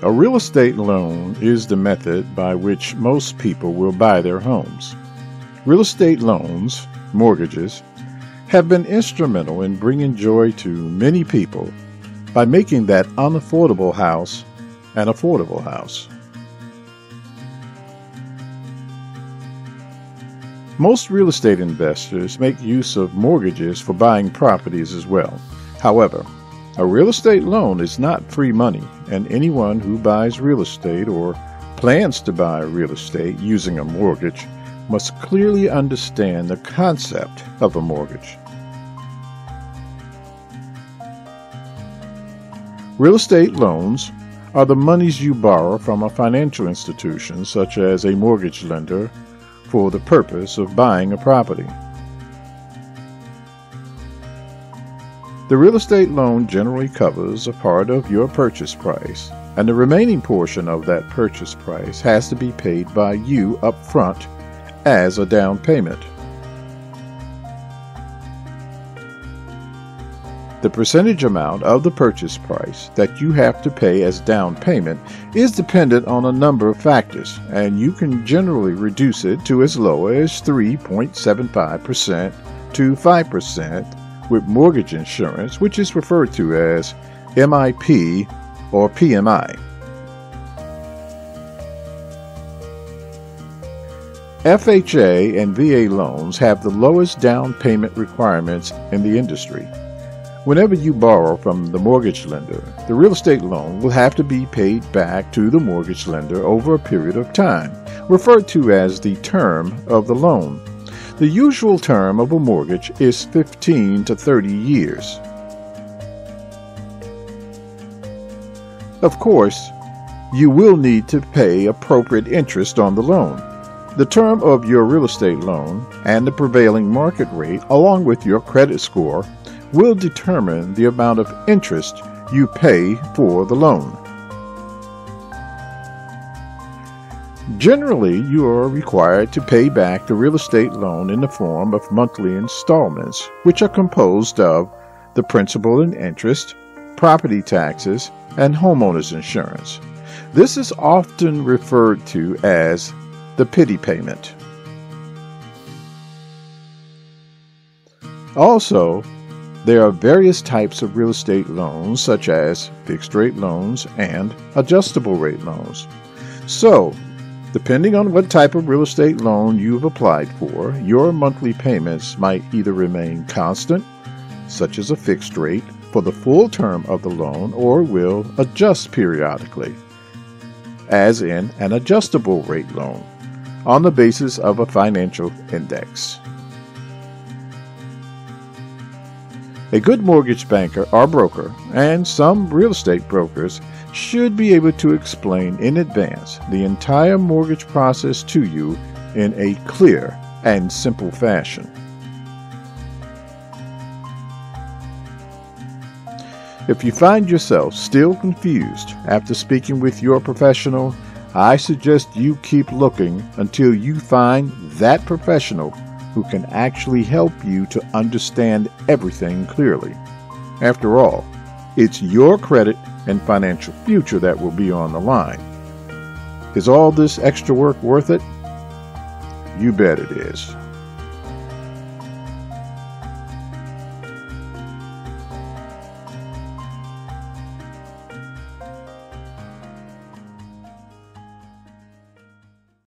A real estate loan is the method by which most people will buy their homes. Real estate loans, mortgages, have been instrumental in bringing joy to many people by making that unaffordable house an affordable house. Most real estate investors make use of mortgages for buying properties as well. However, a real estate loan is not free money, and anyone who buys real estate or plans to buy real estate using a mortgage must clearly understand the concept of a mortgage. Real estate loans are the monies you borrow from a financial institution such as a mortgage lender for the purpose of buying a property. The real estate loan generally covers a part of your purchase price, and the remaining portion of that purchase price has to be paid by you up front as a down payment. The percentage amount of the purchase price that you have to pay as down payment is dependent on a number of factors, and you can generally reduce it to as low as 3.75% to 5% with mortgage insurance, which is referred to as MIP or PMI. FHA and VA loans have the lowest down payment requirements in the industry. Whenever you borrow from the mortgage lender, the real estate loan will have to be paid back to the mortgage lender over a period of time, referred to as the term of the loan. The usual term of a mortgage is 15 to 30 years. Of course, you will need to pay appropriate interest on the loan. The term of your real estate loan and the prevailing market rate, along with your credit score, will determine the amount of interest you pay for the loan. Generally, you are required to pay back the real estate loan in the form of monthly installments, which are composed of the principal and interest, property taxes, and homeowners insurance. This is often referred to as the pity payment. Also, there are various types of real estate loans, such as fixed-rate loans and adjustable-rate loans. So, depending on what type of real estate loan you've applied for, your monthly payments might either remain constant, such as a fixed rate, for the full term of the loan, or will adjust periodically, as in an adjustable rate loan, on the basis of a financial index. A good mortgage banker or broker, and some real estate brokers, should be able to explain in advance the entire mortgage process to you in a clear and simple fashion. If you find yourself still confused after speaking with your professional, I suggest you keep looking until you find that professional who can actually help you to understand everything clearly. After all, it's your credit and financial future that will be on the line. Is all this extra work worth it? You bet it is.